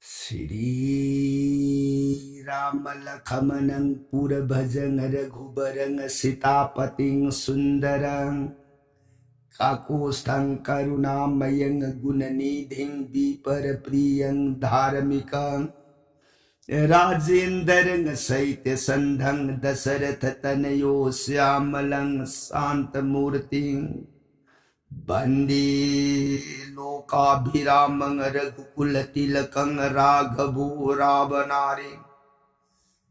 Sri Rama Lakhamanang Pura Bhajang Raghubarang Sitapating Sundarang Kakustang Karunamayang Gunanidhing Viparapriyang Dharamikang Rajendarang Saitya Sandhang Dasarathatanayo Syamalang Santamurting Bandi Lokabhiramang Raghukullatilakang Raghavu Ravanari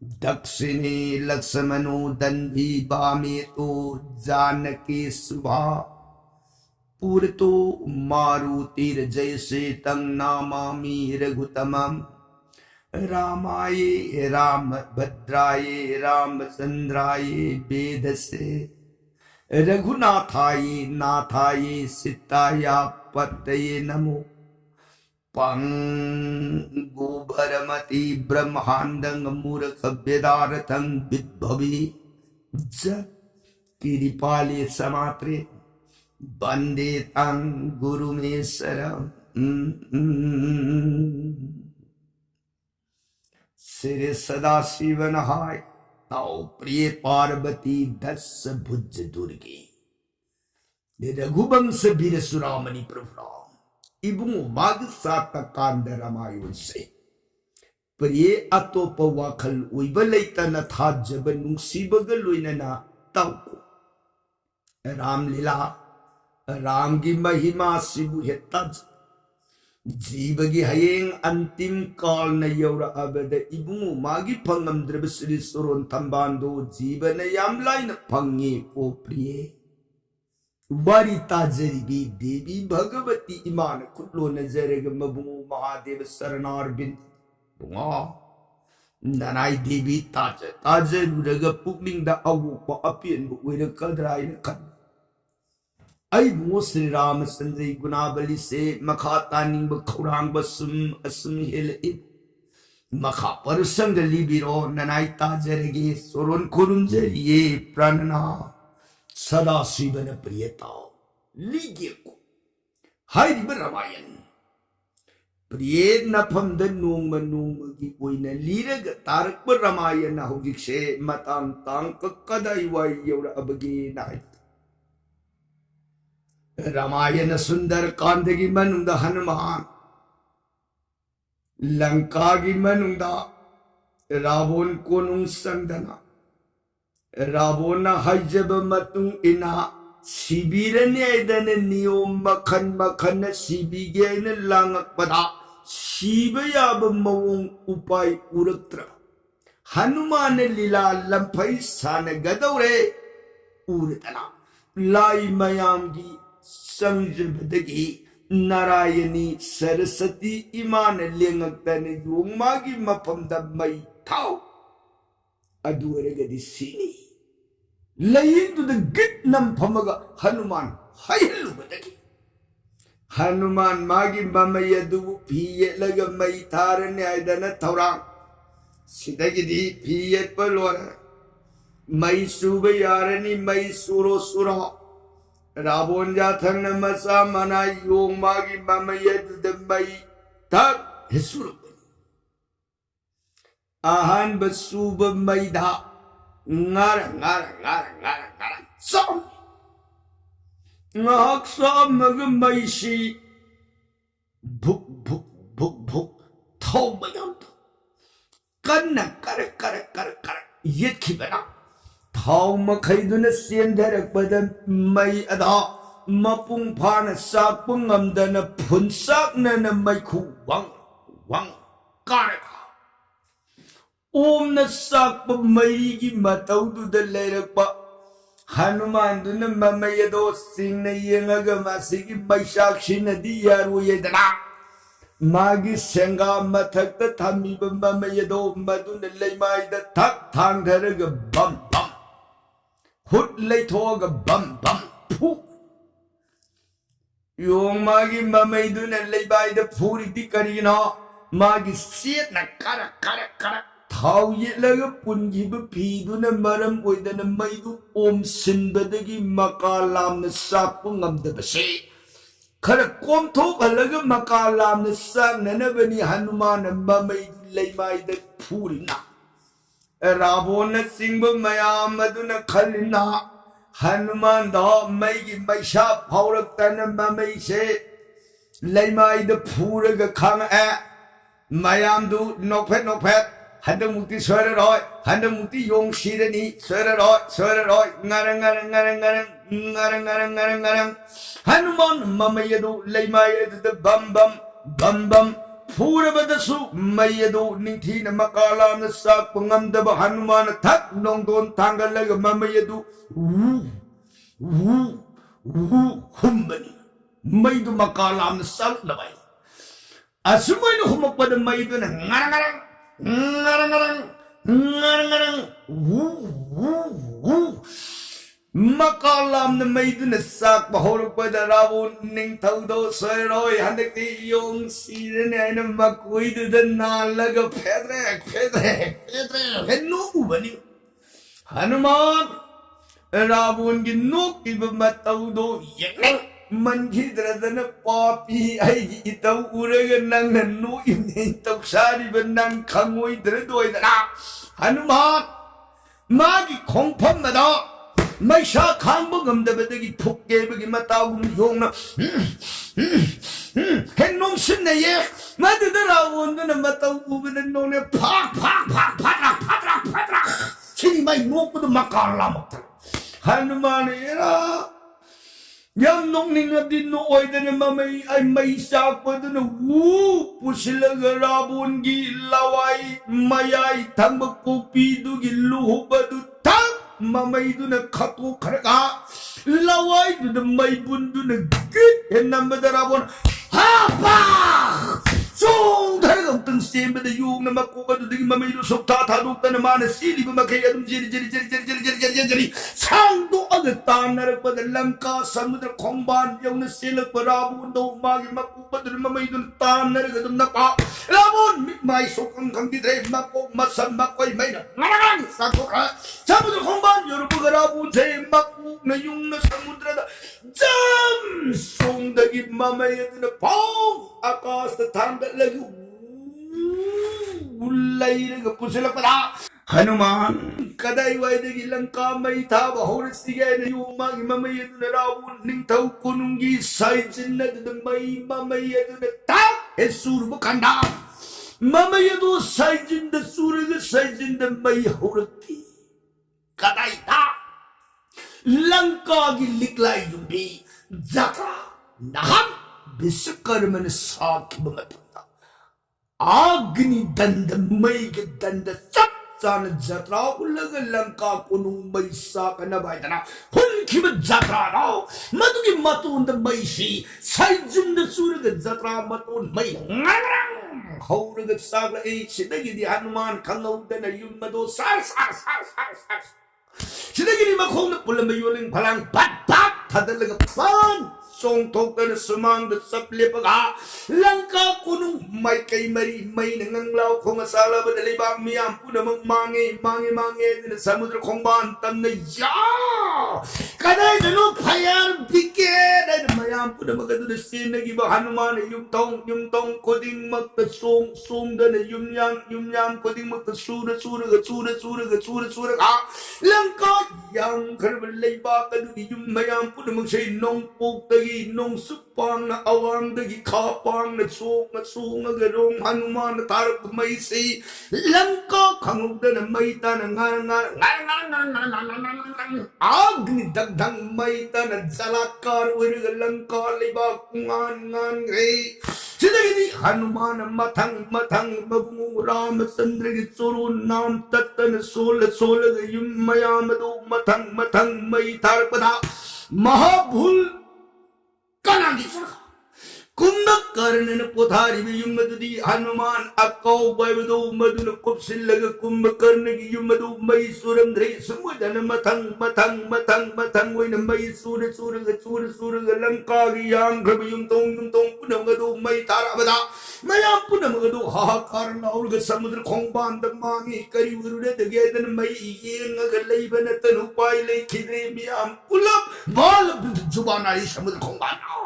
Dakshini Laksamanu Dandhi Bhametu Janaki Subha Purto Marutir Jaise Tang Namami Raghutamam Ramaye Ram Bhadraye Ramachandraye Vedase Raghunathaye Nathaye Sitaya Patye Namo Pang Gobharamati Brahmandang Murkha Vedarathang Vidbhavi Ja Kiripali Samatre Bande Tang Guru Mesaram Sri Sadasivanahai Tau Priya Parvati Dasa Bhujja Durgi Raghubangsa Bira Suramani Prabhu Ibung Mag Sata Kanda Ramayon se Priya Atopa Wakal Uibalaita na Thajaba nung Sibagal na Tauko Ram Lila Ram Gi Mahima Sibu Hetaj Jibagi Hayeng Antim Kal na Yaura Abada Ibungu Magi Pangam Drabasri Suron Tambando Jiba na Yamlay na Pangi Ko Priye Varita Jaribi Devi Bhagavati Imana Kutlo na Jarega Mabungu Mahadeva Saranar Bin Bunga Nanay Devi Taja Taja Ruraga Pukling da Awu Pa Apian Bukwira Kadray na Kad Ay bungo Sri Ramachandra Gunabali se Makha Taning Bakurang Basum Asum Hilaid Makha Parusang Libiro Nanay Tajarege Soron Kurunjariye Pranana Sada Sivana Priyatao Ligirko Haidi Ramayan Priyed na Pamdan Nung Manung Gipoy na Liraga Tarak Ramayan na Hugikse Matang Tang Kakadaiway Yaura Abagi Nait Ramayana Sundar Kandagi Manunda Hanuman Lankagi Manunda Ravon Konung Sandana Ravona Hajaba Matung Ina Sibirane Dana Niyom Makan Makana Sibigana Langak Pada Sibaya Mawong Upay Uratra Hanuman Lila Lampai Sana Gadore Uratana Lai Mayamgi Sangjabadagi Narayani Sarasati Iman Lengagtani yung magi mapamdab may tao Aduaraga di sini Layin to the git ng pamaga Hanuman Hayalubadagi Hanuman magi mamayadu Piye laga may taran ni Aydana Taurang Sidagidi Piye palwara May subayarani may suro-suro Rabon Jathang na masama na yung magi mamayad na may tag Hesurap Ahan basuba may da Ngarang Sam Ngahaksa magamay si Buk Tau bayam to Kana karak Yet kibana Tau makaido na siyan darak badan may ada mapung pana sa pungamda na punsak na may kuwang karaka. Na sak pa mayigi mataw do dalarak pa Hanuman do na mamayado sing na iyang agamasigi may sakshi na diyaro yadana. Magi senga matakta tami ba mamayado madu na laymay da tak tang daraga bam Hut lay toga bam pu Yung magi mamay dun ang laybay da puri di karina Magi siyat na kara Tao yit laga pungi ba pido na maram oy da na may du sinbadagi makalam na sapong amda basi खर कोमथो अलग मकालाम न sak ननबनी हनुमान ममई लेमाई द फूरिना रावण सिंह मयाम अदुना खलिना हनुमान द मई की मैशा फावरक्तन ममई से लेमाई द फूरग खांग ए मयाम दु नोफेट हंदमुक्ति स्वररॉय हंदमुक्ति यों Shirni स्वररॉय ngarang Hanuman mamayadu laymayadu the bam Purabadasu mayadu ninti na makalam na sak pangamdaba Hanuman tak nong don tangalaga mamayadu humbani maydu makalam na sak labay asumay na humagpada maydu na ngarang makalam na maydu na sak bahorok pada rawon ning tawdo soyroy handakti yung sirene na makuidu da nalaga pedrek henno ubani Hanuman rawon ginok iba matawdo yang manghidradana papi ay itaw uraga nang nanu imnitaw sari ba nang kangoy dradoy na Hanuman magi kongpam na da may siya kang bugam dabadagi pukke bagi matawang yung na hennom sinaye madadarawon na matawang nung na patrak sini may nuko na makalamak Hanuman era Yang nung ninga din nooy da na mamay ay may sapa da na pusilaga rabon gilaway mayay tambag kupido giluhubado tang mamay do na kato karaka laway do na may bundo na git yan na madarabon hapa Song talagang tang siyempre na yung na makukado din mamay do sok tatadok na naman na sili ba makayadong jiri sang do agatan na nagpadalang ka samudra komban yung na sila parabon daw magi makukado din mamay do tan na nagdadong napa labon may sokang kang ditre makuk masamak ko'y may na ngarang sakok ha samudra komban yung pagarabon sa makuk na yung na samudra na jam song dagib mamay na pong akas na tanda lagi ulay na pusila pala Hanuman kaday way dagi lang kamay taba horas tigay na yung mga mamaya na rawon ning tau kununggi saijin na doon may mamaya na tap esuro kanda mamaya do saijin na sura saijin na may horati kaday ta langka giliklay yung bi zaka naham Bisakarman sa kibangatunda Agni danda may ganda sak sana jatra ulaga langka kunung may sa kanabay na hun kibat jatra na madugi matunda may si saijum na suraga jatra matun may ngarang hauragat sagla sinagi di Hanuman kangaw na yung mado sar sinagi di makong na pula mayuling palang pat hadalaga pan Song tok na sumang da sapli pag langka kunung may kay mari may nanganglaw kung asala ba dalibang miyam puna mangi na samudra kong bantam na ya kanay na no payar bigyan ay mayam puna magado na sinagiba Hanuman yung tong koding magtasong da na yung yang koding magtasura ka langka yang karbalay ba kadu yung mayam puna magsay nong pugtagi nong supang na awang dagi kapang na sung agarong Hanuman na tarap may si langka kangog na may tanang agni dagdang may tanang salakar wiriga langka libak ngan gray Sinagini Hanuman matang mabungura masandragi suru nam tatana sola yung mayamado matang may tarap na mahabul Kanagi saka Kundak karana puthari yung madudi Hanuman akaw baybado maduna kupsilaga kumbakarnagi yung madu may suram dre sumuda na matang way na may sura langkagi yang grabe yung tong punang gado may tarabada mayam punang gado hahakar na ulga samudra kong bandang mangi kariwuru na dageda na may iyeng agalay ba na tanupay lay kidre miyam ulap बाल जुबान आई समुद्र खोंगाना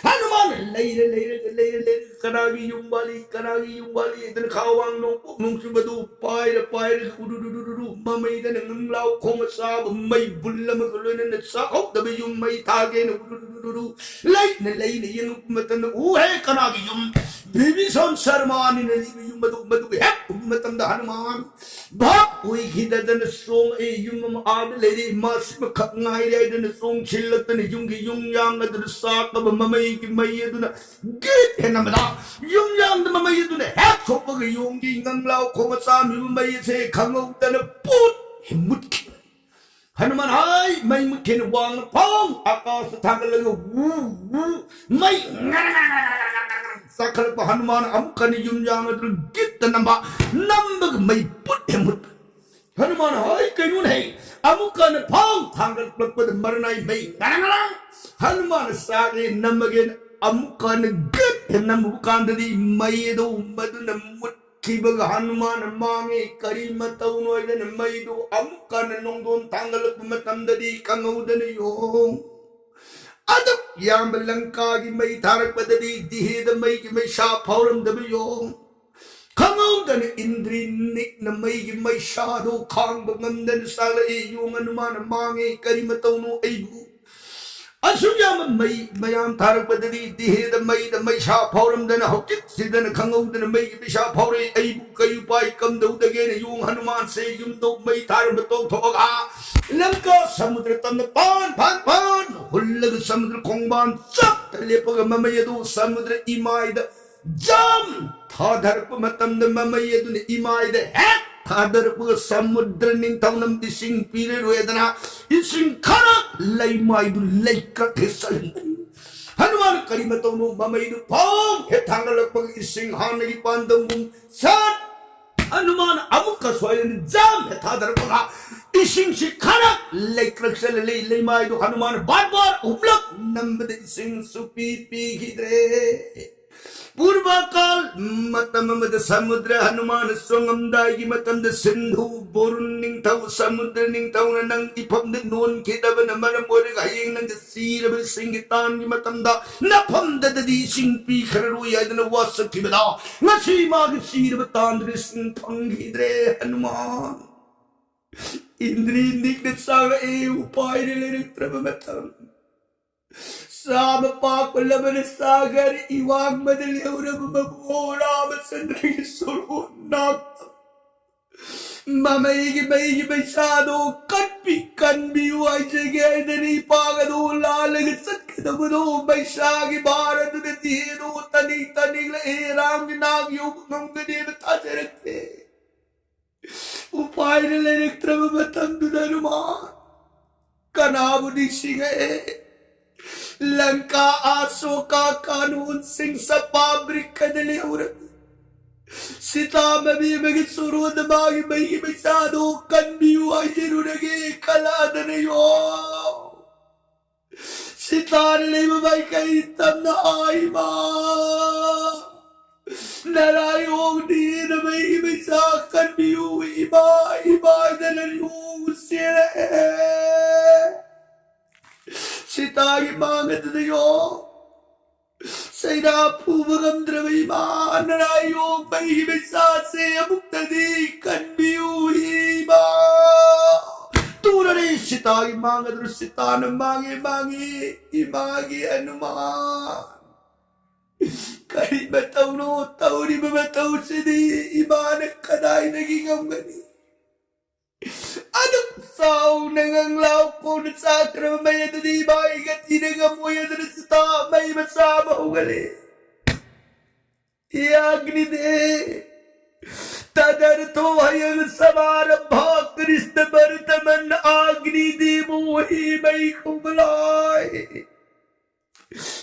हनुमान ले कनागी युंबाली इधर खावांग नोंग सुबदु pier उडुडुडुडु ममई दन ngलाव खोम साब मई बुल्लम गलोन न साखौ दबे yum मई थागे न उडुडुडुडु ले यंग मतन उ है कनागी युम बिबिसन शर्मानी न युम मदु है मतम द हनुमान भाप उई खिददन सोंग ए युम आद लेरी मासिम खंगाई रे दन सोंग छिलतन युंगी युंग यांग दन साकब ममई की मई दन गित है नमदा युंग यांग द ममई दन है खोपग युंगी ngलाव खोम साम युम मई से खंगौ दन पुट हिमुत हनुमान हाय मई मुखेन वांग Phong Akash थागलग Wu May sakal pa Hanuman amkan yung yang adru git namba nambag may put hemut Hanuman hay kanun hay amukan pang tanggal plakpad maranay may ngarang Hanuman sagi namagin amukan git namukan dadi may do madu namut kibag Hanuman mangi karimataw no ay may do amukan nung don tanggal pumatam dadi kangawdan yung Adap yang belangka gi mai tharak padadi dihe da mai gi mai sha phauram da yo khangau dan indri nik na mai gi mai sha do khang bangam dan sala e yung anuman mangi karimatau no aibu asuyam mai mayam tharak padadi dihe da mai sha phauram dan hokit sidan khangau dan mai gi sha phaure aibu kayu pai kam do da ge ne yung hanuman se yum do mai tharam to thoga Lamka samudra tan pan hullag samudra kongban chak lepaga mamayadu samudra imaida jam thadarp matam da mamayadu ne imaida hek thadarp samudra ning tawnam ising pire roedana ising khana laimaidu leika thesal Hanuman karimatawno mamayadu pang hethangalak pag ising hanagi pandangum sat Hanuman amukka soyan jam hethadarp Ising si kanak lekrak sa lay may do Hanuman barbar ublak nambad ising supipi hidre Purbakal matamamad samudra Hanuman songam dagi matam da sindhu borun ning taw samudra ning taw na nang ipam da noon kita ba naman ang mori kayang nang sira ba singitan gi matam da napam da di ising pi kararuya da na wasak kibada ngasi mag sira ba tandris ng panghidre Hanuman Indri indik na saga upay nila nagtrabamatam. Sama pa ko laman na sagar iwag madaliw na bumabura masandring surunat. Mamayigi may sado kan biway sige na nipagano lalagat sa kinamuno may sagi bara doon at hino taning la irang ginagyo ng ganit at sarate. Upay nila nagtrabamatam doon Hanuman. Kanabo ni siya Langka aso ka kanun sing sa pabrik ka naliwran. Sita mabibigit surod na may imisado kan biway sino nagi kalada na yun. Sita nila mabay kaitam na ay ma. Narayong di na may imisakan biyo iba na narayong sila Si tayo mga tayo Sa inapu magam dramay ma Narayong may imisase Amugtadi kan biyo iba Tunay si tayo mga tayo Si tayo imagi anuman Kahit mataw no, tao ni mamataw sini, imanak ka na naging ang gani. Anong sao nanganglaw ko na sakra mamaya na di ba ikat inagamoy na sa tamay masama ugali. Iagni de, tadarto hayang samara bhakris na baritaman na agni di mo himay kumalay.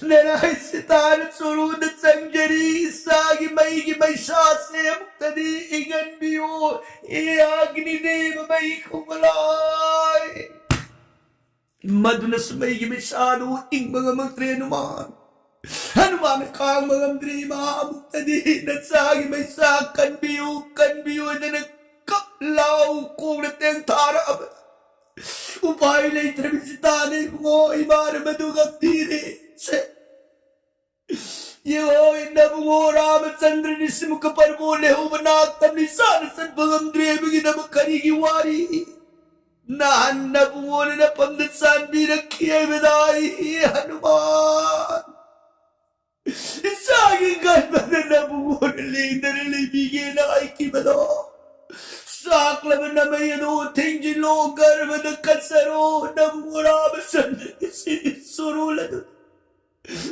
Nanay sitan at surud at sangjari Isagi may sase Muktadi ingan biyo Iagni de may kumalay Madunas may gimisado Ing mga magtreno man Hanuman kang mga drima Muktadi Natsagi may sakan biyo Na nagkaklaw Kung nateng tarab उपाय लेत्रबि सिताने इबुङो इमान मदु गंदीरे से ये हो इनबुङो रामचंद्र निस्मुख पर बोले हो बना तमनि सान सद्भगंद्रे बिगिनब करी की वारी नान नबुङो ने पंडित सान भी रखी है विदाई Hanuman Isagi kalbada nabuo na leader libigyan na ay kibado. Sakla man na may ano, tingin logar man na kansaro, nabuo na masan sinisuro doon.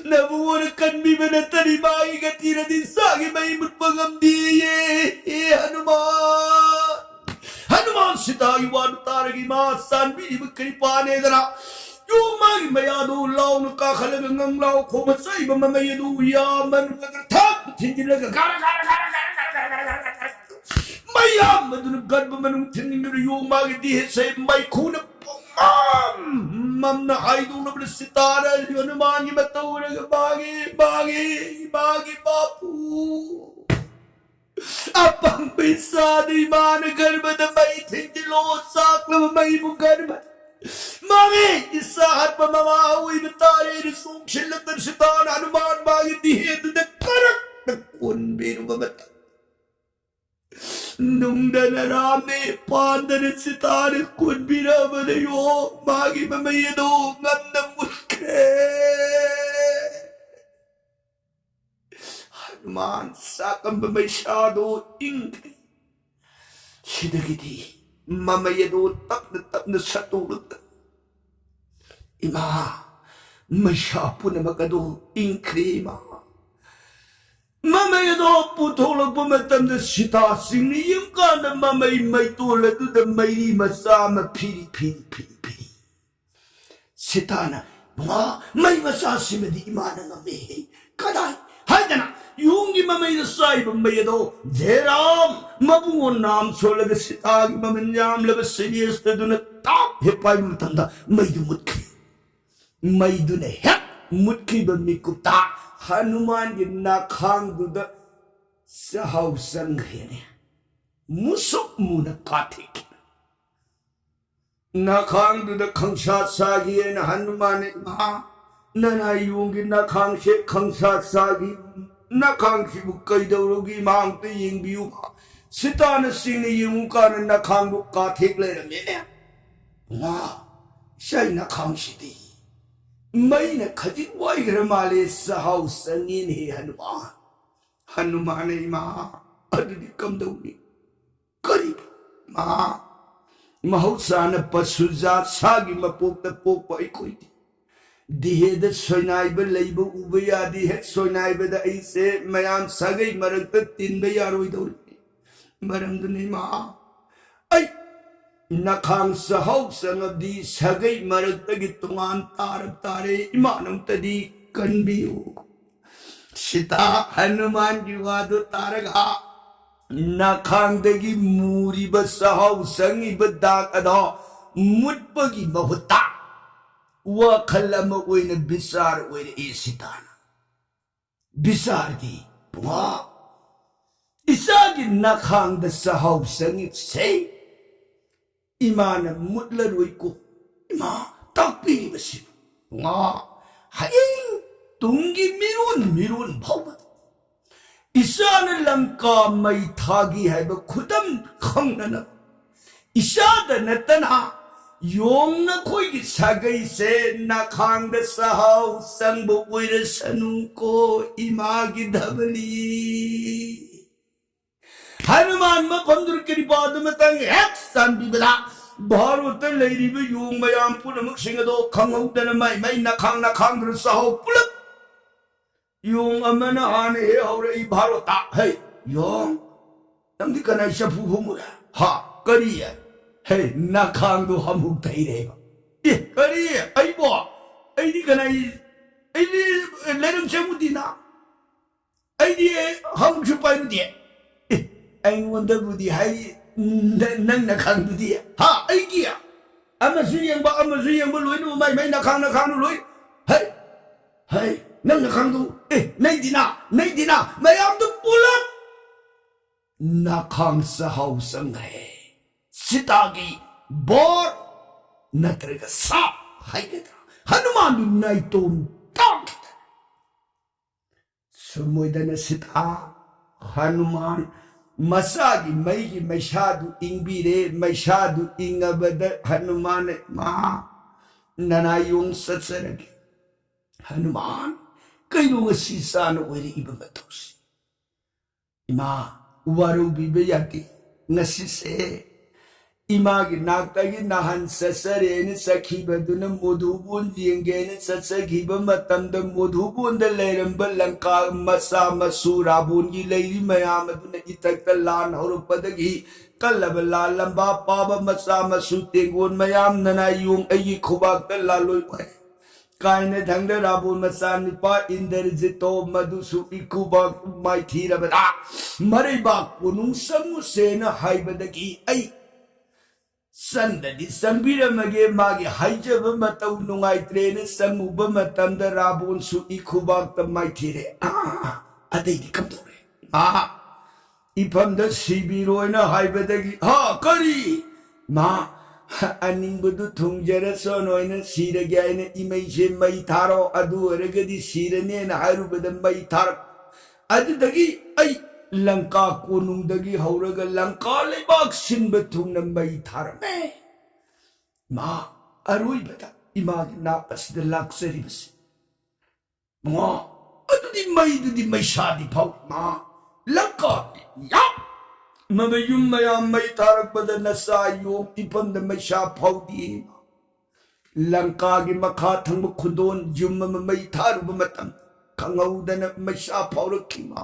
Nabuo na kanmi man na tanimay katira din sagi may magpagamdiye, Hanuman. Hanuman sita iwan taragi masan bini magkalipane dara. Yung mga mayado lao na kakalagang lao ko masay ba mamayado yaman nagtatag hindi nagagara mayam madunagad ba manong tinigil yung mga dihesay may kuna mam na idol na blasitara yun ang mga matawag bagi papu apang bisa di managal ba na may tindilo sakla may bukan ba Mami, isahat pa mamahawi na tayo ni Song Shilatan Sitan Hanuman Magi dihedo na karak na kunbino mamata. Nung nanarami, panda na Sitan kunbina manayo Magi mamayado ngam na mutkre. Hanuman, sakang mamasyado ingri. Sidagiti. Mamayado tap na sa tulog. Ima, masyapo na magado inkrima. Mamayado putulog pumatam na sita siniyang ka na may tulad na may masama pili. Sita na, mga may masasima di imana na may kaday. Hayda na, yung imamay na sa ibang mayado, Zeram, mabungon nam so lagas sitag, mamanyam labas siniyas na doon na tap, hipay matanda, may dumutki. May doon na hep, mutki ba mikuta, Hanuman yung nakhang doon sa hausang hini. Musok muna patik. Nakhang doon kang sasagi na Hanuman nanayong nakhang siya kang sasagi nakang sibukay daw rugi mang tiying biyu ka. Sita na siniyong ka na nakang bukatik lai na mene. Nga, siya'y nakang siti. May nakajitway ramali sa house ang inhi Hanuman. Hanuman ay adidikam daw ni. Karib, mahausa na pasuzat sagi mapuk pa ikoy di. Diheda soynayba layba ubaya dihet soynayba da aise mayam sagay maragta tinba yaroy daw maramdan ni ay nakang sa house ang abdi sagay maragta gitungan tarab tare imanang tadi kanbiyo sita Hanuman jiwado taraga nakang dagi muri ba sa house ang ibadak ado mutpagi mahuta Wakalama uy na bisar uy na isitan. Bisar di, bunga. Isagin nakhang da sa hausang itsay. Ima na mutlaroy ko. Ima, takpili ba siya? Bunga, haing tunggi mirun bawat. Isa na lang ka may tagi hay ba kudam kang na. Isa da natana. Yung na ko'y sagay se nakhang da sa hausang bukoy na sanung ko imagidabali. Hanuman mapandur kiripado matang heksan bibala. Baro talay riba yung mayampo na magsingado kangaw na may nakhang da sa haw pulap. Yung ama na ane haura ibaro ta. Hey, yung nang di ka na siya puhumura. Ha, kariya. Hey, nakang do hamog tayo ba? Kari, ay bo, ay di ka na, ay di, lerang siya mo di na. Ay di, hamog siya pa mo di. Ay wanda mo di, ay, nang nakang do di. Ha, ay giya. Amasuyang ba, luy, no, may nakang luy. Hey, nang nakang do, nay di na, may ang do pulap. Nakang sa hausang Sitagi bor नत्रगा साप हाइगद्रा हनुमान नाइतोम ताकिद सुमोदन सिता हनुमान मसागी मई की मैशादु इंगबीरे मैशादु इंगबद हनुमान मा ननायों सत्सरगे हनुमान कई लोग सीसान ओरे इबमतोसी इमा वारू बीबे याती ngasi se imagi naktagi nahan sasare ni sakhibaduna modhubun yenge ni sasakhiba matamda modhubun da leiramba lanka masa masurabun gi leiri mayam aduna itakta lan horupadagi kallaba la lamba paba masa masu tengon mayam nana yung ayi khubak ta laloi pai kaine thangda rabun masa nipa indarjito madusu ikubak mai thirabada mariba kunung samu sena haibadagi ai sandadi sambira mage magi haijaba matau nungai trene samuba matamda rabun su ikubak ta mai thire adai di kamdore ipamda sibiroina haibadagi ha kari ma अनिंबुदु थुंजर सोनोइन सीरगयाइन इमैसे मई थारो अदु अरगदि सीरने न हारुबद मई थार अदुदगी ऐ लंका कोनुंगदगी हौरग लंका लेबाक सिनब थुंगन मई थारमे मा अरुइबदा Imangi नापसद लाक्सरिबस मा अदुदि मईदुदि मैशादि फाउ मा लंका या ममयुम मयाम मई थारक बदन सायोम इपम the मैशा फाउदी Lanka की मखा थंग खुदोन जुम मई थारुब मतम खंगौदन मैशा फाउरखिमा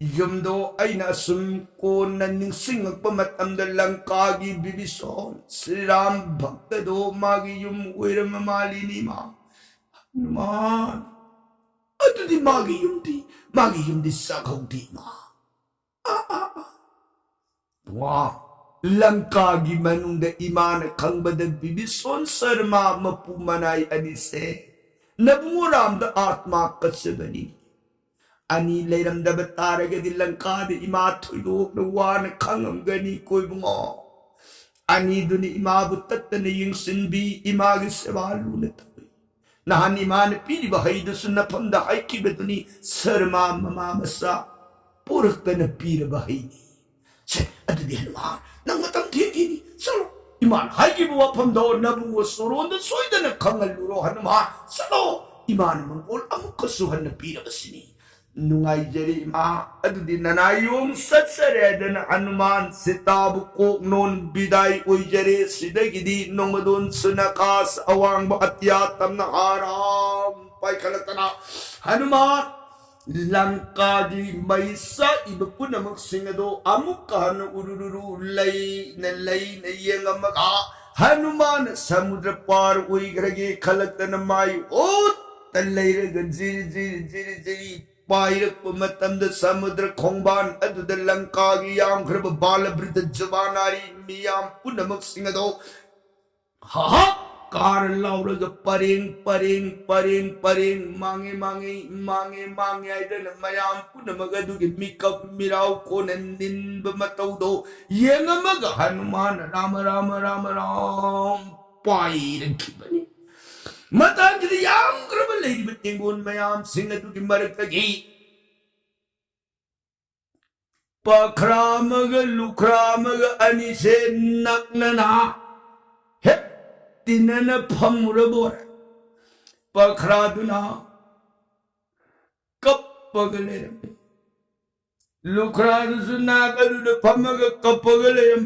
युमदो ऐना सुम कोन निंसिंगप मतम द लंका की बिबिसोन श्री राम भक्त दो मागी युम ओइरम मालिनी मा हनुमान अतुदि मागी युमदी साखौदी मा वाह लंका की मनुंग इमान खंबद बिबिसोन शर्मा मपु मनाई अनिसे नबुंगो राम द आत्मा कसबनी अनि लेरम दब तारगदि लंका द इमा थुइदोक न वान खंगमगनी कोइबुंगो अनि दुनि इमा बु तत्तन यिंगसिनबी इमा ग सेवालु न तबि नहान इमान पीरि बहैद सुनफम द हाइकिबदुनि शर्मा ममा मसा पुरक्तन पीर बहैनी अदुदि हनुमान नंग मतम थेगिनी चलो इमान हाइगी वफम दो नबुंगो सोरोन सोइदन खंगलुरो हनुमान चलो इमान मंगोल अमुकसु हन पीरबसिनी नुंगाई जरी मा अदुदि ननायोम सत्सरेदन हनुमान सिताबु कोकनोन बिदाई ओइजरे सिदगिदि नोंगदोन सुनकास अवांग अत्या तमना आराम पाइखलतना हनुमान लंका दी मैसा इब पुनमक सिंगदो अमुक कहन उरुरुरु लई न येंगमगा हनुमान समुद्र पार उइग्रगे खलकन माय ओ तल्लैरग जिरि पाइरक मतमद समुद्र खोंबान अदुद लंका गी याम खरब बाल वृद्ध जवानारी मियाम पुनमक सिंगदो हा कार लाउरग परेंग परेंग परेंग परेंग मांगे मांगे मांगे मांगे आइदन मयाम पुनमगदुगे मिकप मिराव कोनंदिन बमतौदो येंगमग हनुमान राम राम राम राम पाइरखिबनी मतांजलि याम ग्रब लेरिब तेंगोन मयाम सिंगदुगे मरकगी पखरामग लुखरामग अनिसे नकनना हे तिनन फमुरबोर पखरादुना कप्पगलेरमे लुखरादुना कदुद फमग कप्पगलेरम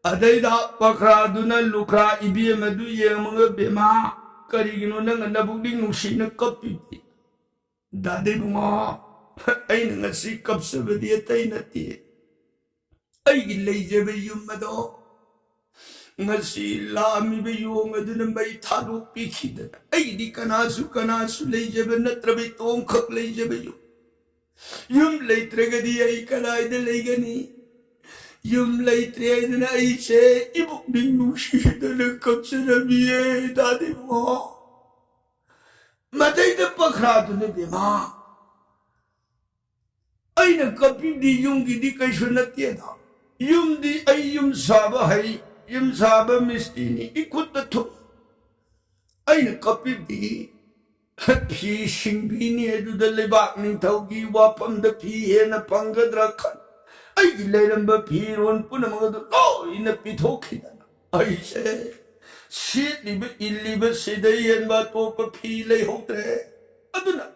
अदैदा पखरादुना लुखरा इबियमदु येमग बेमा करिगिनो नंग नबुदि नुसिन कप्पि दादे बुंगा ऐन ngasi कप्सबदि तैनति ऐगि लेजेबे युमदो ngasi लामिबे योंगदुन मै थादो पिखिदन ऐदि कनासु लेजेबे नत्रबे तोम खक लेजेबे युम लेत्रगदि ऐ कनाइद लेगनी युम लेत्रेदन ऐसे इबुदि नुसिदन कप्सरबिए दादे बुंगा मदैद पखरादुन बेमा ऐन कपिदि युंगिदि कैसु नत्येदा युमदि ऐ युम साबा है yum saba mistini ikut betul. Aina kopi di pi singbini edu da lebak ni taugi wapam da pi hena panggadrakan. Ai leiram ba pi ron pun amagadu oh ina pi thokida. Ai se shit ni ba illi ba sidayan ba to pa pi lay hotre. Aduna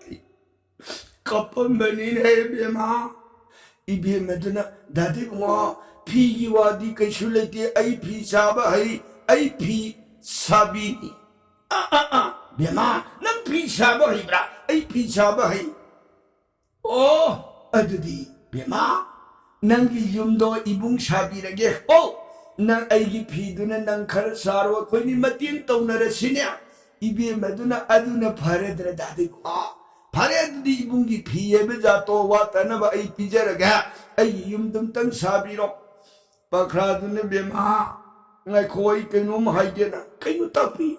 kapam banin hai bema. Ibi meduna dadi bunga pi gi wadi kai shulete ai pi saba hai ai pi sabini. Bema nang pi saba hai bra ai pi saba hai. Oh adudi bema nangi yumdo ibung sabi rage oh nang aigi pi duna nang khar sarwa koi ni mating taunara sinya ibi meduna aduna phare dra dadi phare adudi ibungi pi ebe jato wa tanaba ai pijaraga ai yumdum tang sabi ro pakra duna bema ngai khoi kainom haidena kainu tapi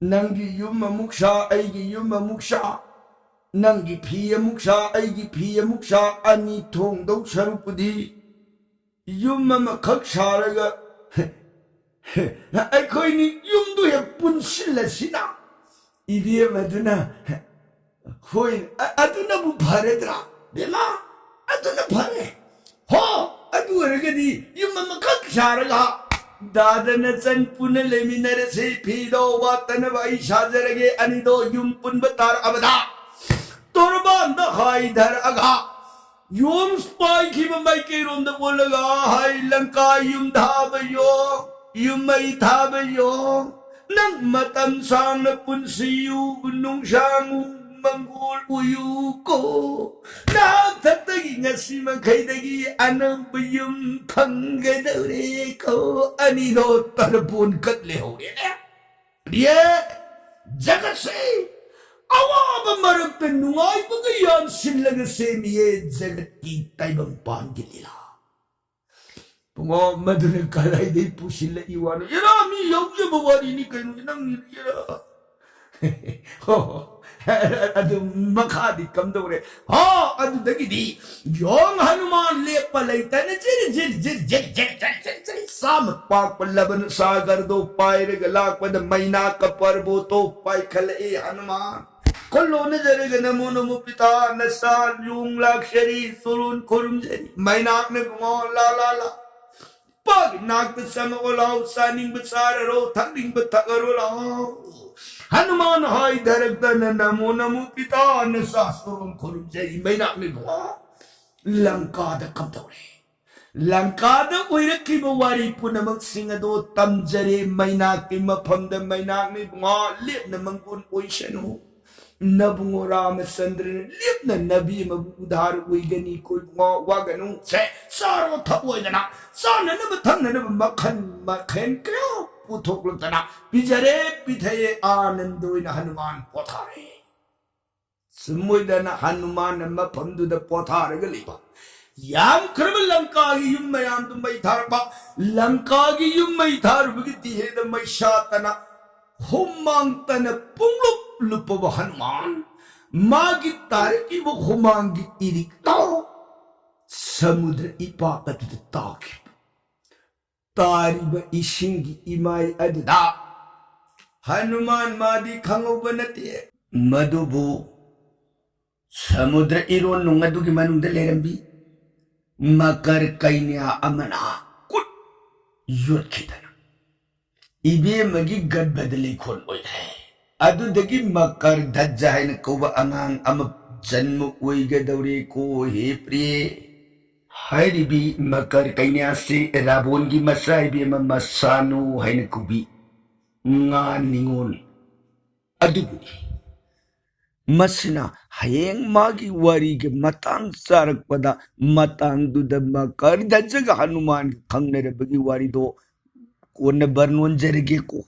nangi yum amuksha aigi yum amuksha nangi pi amuksha aigi pi amuksha ani thong dau sarupudi yum amakhak saraga ai khoi ni yum du he punsilla sina idiye maduna khoi aduna bu bharedra bema aduna phare ho adu regadi yum amakhak saraga दादन चन पुन laminar से फीदो वातन Y शाजरगे अनिदो yum पुन बतार अबदा तोरबान the high धर अगा yum spy की बम्बई के रोम द बोलगा हाई लंका युम धाबयो युम मई धाबयो नंग मतम सांग पुन सियु बुनुंग सांगु मंगोल उयु को ना ततगी ngasi mangkaidagi anang buyum panggadare ko anido tarpun kat lehore dia jagat se awa bamarap penungai bagayan silaga se miye jagat ki taibang pangilila pungo madure kalai de pusila iwano yara mi yawya bawari ni kainu nang yara adu makhadi kamdore ha adu dagidi yong hanuman lepa laitana jir sam pak palaban sagar do pair galak pad maina ka parbo to pai khale hanuman kollo nazar ganamo namo pita nasal yung lakshari surun kurum jari maina ne mo la pag nak sama olaw saning besar ro thangding betagaro la Hanuman hai daragdan namo namo pita nasasurun kurum jai maina me go Lanka da kamdore Lanka da oiraki bawari punamang singado tamjare maina ki mafam da maina me go lip na mangun oishanu nabungo Ramachandra lip na nabi mabudhar oigani koi go waganu se saro thaoidana sana na bathang na makhan kyo puthok lutana bijare pithaye anandoina hanuman pothare sumuidana hanuman mafamdu da pothare galiba yam kharba lanka gi yum mayam tum mai tharba lanka gi yum mai tharbu gi ti he da mai shatana humang tana punglup lupa hanuman magi tar ki bo humang gi irik to samudra ipaka tu taki तारिबा इशिंगी इमाई अददा Hanuman मादी खंगोबा नते मधुबु समुद्र iron नुंगदु की मनुंग दे लेरंबी मकर कैन्या अमना कुट vote खिदना इबे मगी गद बदले खोल ओय है अदु दगी मकर धज्जा है न कोबा अंगांग अम जन्म ओइगदौरे को हे प्रिय Hairibi makar kainya si rabon gi masai bi masanu hain kubi nga ningon adubu masina hayeng magi wari ge matang sarak pada matang duda makar dajaga hanuman kangnere bagi wari do kone barnon jerge ko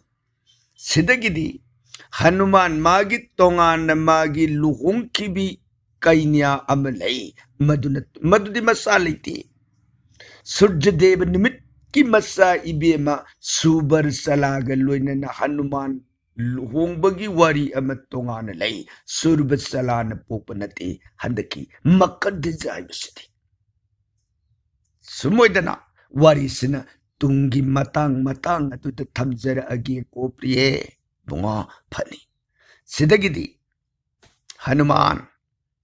sidagidi hanuman magi tongan magi luhung kibi kainya amalai madudi masaliti surjadev nimit ki masa ibema subar salaga loina na hanuman luhong bagi wari amatongan lay surbat salana popanati handaki makad jai bisiti sumoidana wari sina ꯇꯨꯡꯒꯤ ꯃꯇꯥꯡ ꯑꯗꯨꯗ ꯊꯝꯖꯔꯛꯑꯒꯦꯀꯣ ꯄ꯭ꯔꯤꯌꯦ ꯏꯕꯨꯡꯉꯣ ꯐꯅꯤ ꯁꯤꯗꯒꯤꯗꯤ ꯍꯅꯨꯃꯥꯟ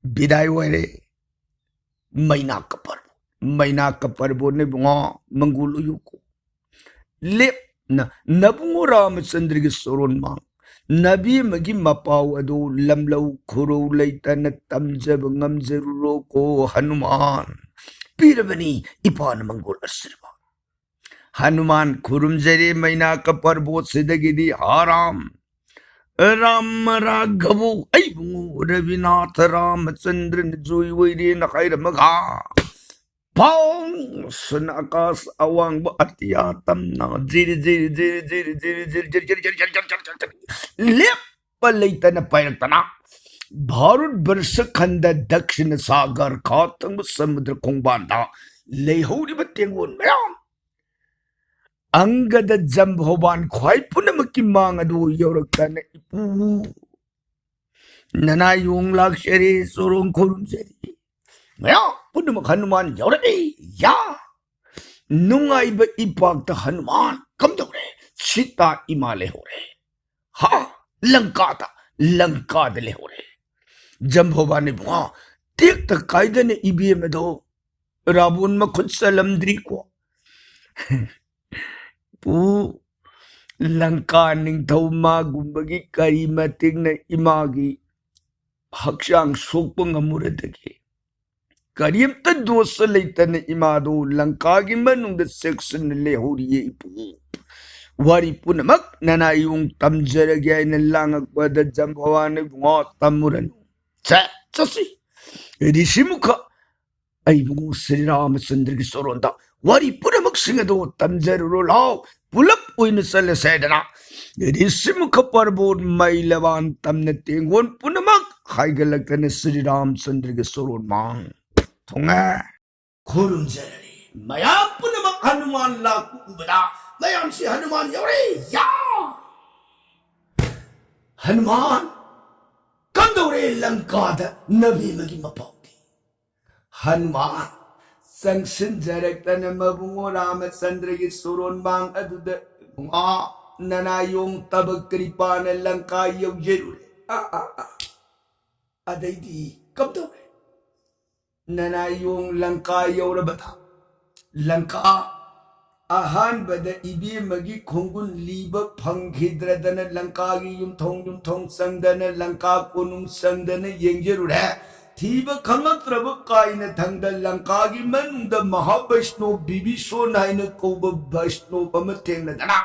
ꯕꯤꯗꯥꯏ ꯑꯣꯏꯔꯦ ꯃꯩꯅꯥꯛꯀ ꯄꯔꯕꯣꯅꯦ ꯏꯕꯨꯡꯉꯣ ꯃꯪꯒꯣꯜ ꯎꯌꯨꯀꯣ ꯂꯦꯞꯅ ꯅꯕꯨꯡꯉꯣ ꯔꯥꯃꯆꯟꯗ꯭ꯔꯒꯤ ꯁꯣꯔꯣꯟꯃꯥꯡ ꯅꯕꯤ ꯑꯃꯒꯤ ꯃꯄꯥꯎ ꯑꯗꯨ ꯂꯝꯂꯧ ꯈꯨꯔꯧ ꯂꯩꯇꯅ ꯇꯝꯖꯕ ꯉꯝꯖꯔꯨꯔꯣꯀꯣ ꯍꯅꯨꯃꯥꯟ ꯄꯤꯔꯕꯅꯤ ꯏꯄꯥꯅ ꯃꯪꯒꯣꯜ ꯑꯁꯤꯔꯕ हनुमान खुरुमजरे मैना कपरबोत सिदगिदी हाराम राम राघवो ऐबुंगो रविनाथ रामचंद्र जोई वैरे नखैर मघा पाउं सुन आकाश अवांग अतिया तमना जिर जिर जिर जिर जिर जिर जिर जिर जिर जिर जिर जिर जिर लेप पलैतन पैरतना भारत वर्ष खंड दक्षिण सागर खातंग समुद्र खोंबांदा लेहौरिब तेंगोन मयाम अंगद जंभोबान ख्वाई पुनमकी मांग अदु यौरक्तन इपू नना योंग लाक्षरे सोरों खोरुम सेरी मया पुनम हनुमान यौरदे या नुंगाइब इपाक्त हनुमान कम दौरे सीता इमाले हो रे हा लंका दले हो रे जंभोबा ने बुआ तेक तक कायदे ने इबीए में दो रावण में खुद सलमद्री को पू लंका निंगथौमा गुंबगी करी मतिंग ने इमागी हक्षांग सोकपंग अमुरदगी करीमत दोष लेतन इमादो लंका की मनुंग सेक्शन ले हो रही इपू वारी पुनमक ननायुंग तमजरगे न लांगक बद जंभवान बुआ तमुरन चसी ऋषिमुख अइबुंगो श्री रामचंद्र की सोरोंदा वारी पुनमक सिंगदो तमजरो लाओ पुलप ओइन सल सेदना ऋषिमुख परबोन मैलवान तमने तेंगोन पुनमक हाइगलकन श्री रामचंद्र के सोरोन मांग थोंगे खुरुमजरे मया पुनमक हनुमान लाकु उबदा मयाम से हनुमान यौरे या हनुमान कंदौरे लंका द नबी मगी मपाउदी हनुमान संगसिन जरक्तन मबुंगो रामचंद्र की सोरोन मांग अदुद ननायों तब कृपान लंका यौजरुरे अदैदी कब दौरे ननायों लंका यौरबथा लंका आहान बद इबी मगी खुंगुन लीब फंगिद्रदन लंका की युमथोंग संगदन लंका कोनुंग संगदन येंजरुरे थीब खंगत्रब काइन थंगद लंका की मनुंग महावैष्णो बिबिसो नाइन कोब वैष्णो पम थेंगदना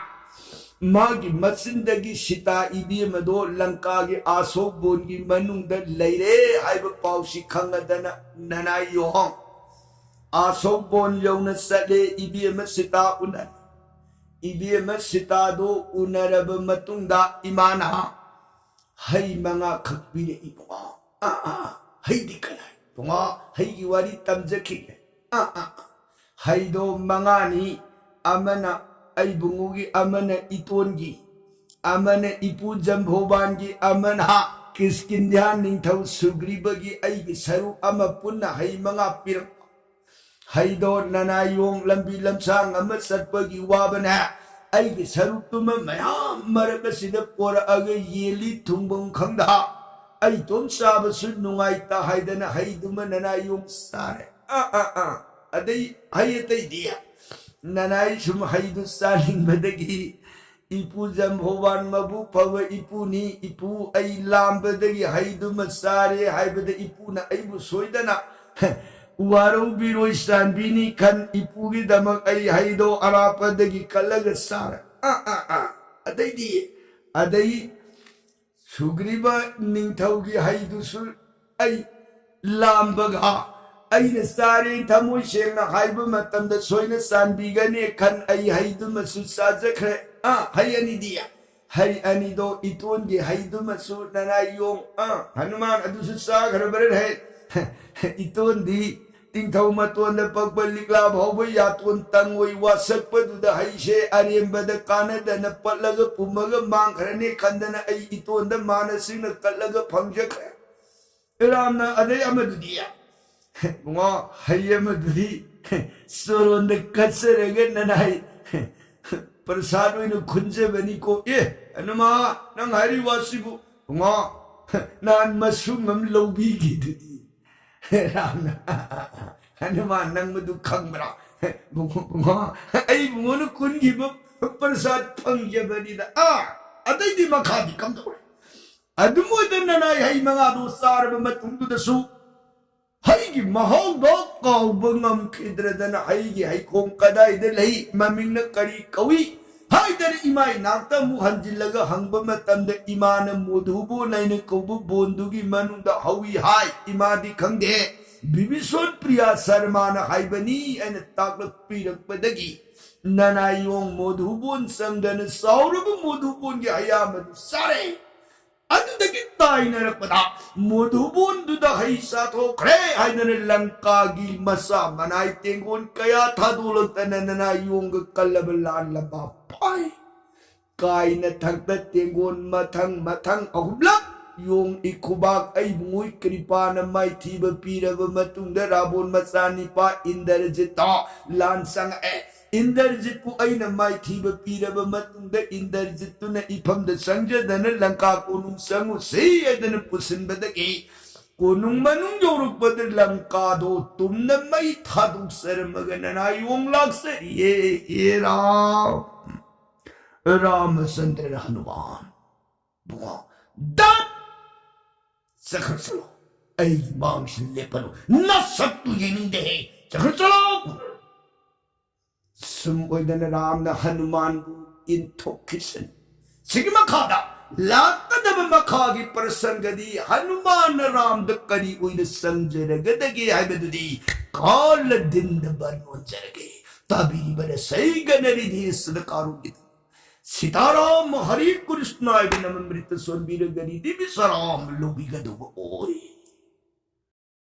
मागी मसिंदगी सीता इबी मदो लंका की आसो बोन की मनुंग लैरे हाइब पाउसी खंगदन ननायों आसो बोन यौन सले इबीएम सीता उनर इबीएम सीता दो उनरब मतुंगा इमाना हई मंगा खकपीरे इबुआ हई दिखलाई बुआ हई की वारी तमजखी हई दो मंगानी अमना आई बुंगुगी अमना इतोनगी अमना इपू जंभोबान की अमना किसकिंध्या निंथौ सुग्रीबगी आई की सरू अम पुन्ना हई मंगा पिर हईदो ननायों लंबी लमसांग अमर सत्पगी वाबना ऐगी सरुपतुम मयाम मरक सिद पोर अगे येली थुंबंग खंगदा ऐ तोम साबसु नुंगाइता हाइदना हईदुम ननायों सारे अदई हयतै दिया ननाई सुम हईदु सालिंग बदगी इपू जंभोवान मबु पव इपूनी इपू ऐ लांबदगी हईदुम सारे हाइबद इपूना ऐबु सोइदना वारो बिरोई सांबीनी खन इपुगी दमक आई हाइदो अरापदगी कलग सार अदैदी अदै सुग्रीवा निंथौगी हाइदुसु आई लांबगा अइने सारे थमोय सेंगना हाइब मतंद सोइना सांबीगने खन आई हाइदुमसु साजखरे हायनी दिया हाय अनिदो इतोनगी हाइदुमसु ननायों हनुमान अदुसु सागरबर है इतोन दी तिंथौ मतोन पगबल लिकला भाव यातोन तंगोई वासकपदुद हईसे अरेंबद कानदन पलग पुमग मांखरने खंदन ऐ इतोन द मानसिंग कलग फंगजखरे रामना अदे अमदुदिया बुआ हय अमदुदी सोरोन द कसरगे ननाई प्रसाद ओइन खुंजबनी को ए हनुमा नंग हारी वासिबु बुंगा नान मसरूम हम लौबीगिदुदी रामना हनुमान नंग मदु खंगब्रा बुंगा आई बुंगोन कुनगिब प्रसाद फंगजबनीदा अतैदि मखादि कमदोरे अदुमोदनना हाई मंगादो सारब मतुंदुदसु हाईगी महाउदो काउब ngam हाईगी हाईकों कदाइद लई ममिंग करी कवि हाइदर इमाई नाक्ता मुहंजिलग हंगब मतंद इमान मोधुबो नैन कौब बोंदुगी मनुंदा हवी हाई इमादी खंगे बिबिसोन प्रिया शर्मान हाइबनी एन ताकलक पीरकपदगी ननायों मोधुबोन संगन सौरब मोधुबोन के हयामदु सारे अदुदगी ताइनरपदा मोधुबोन हई साथोख्रे हाइनर लंकागी मसा मनाई तेंगोन कया थादोलतनना योंग कल्लब लालबा पाई काइन थंगत तेंगोन मथंग मथंग अहुब्लक योंग इकुबाक आई मुई कृपान माइथीब पीरब मतुंग राबोन मसानिपा इंद्रजिता लानसंग ए इंद्रजित को अइन माइथीब पीरब मतुंग इंद्रजितुन इफमद संजदन लंका कोनुंग संगु सेयदन पुसिनबदगी कोनुंग मनुंग जोरुपद लंका दो तुमन मई थादुक सरमगनना योंग लाक्से ये रामचंद्र हनुमान बुआ दत सखर चलो ऐ मांग से लेपनो न सत्तु येनिंदे सखर चलो सुमोइदन राम न हनुमान इंथोकिसन सिगमा खादा लातदब मखागी प्रसंगदी हनुमान राम द करी उइद संजरगदगे हाइबदुदी काल दिन बनो जरगे ताबीरी बर सही गनरी दी सदकारुगी सीताराम हरि कृष्णाय नमः मृत सोनबीर गरी दिव्य सराम लोभी गदुब ओई।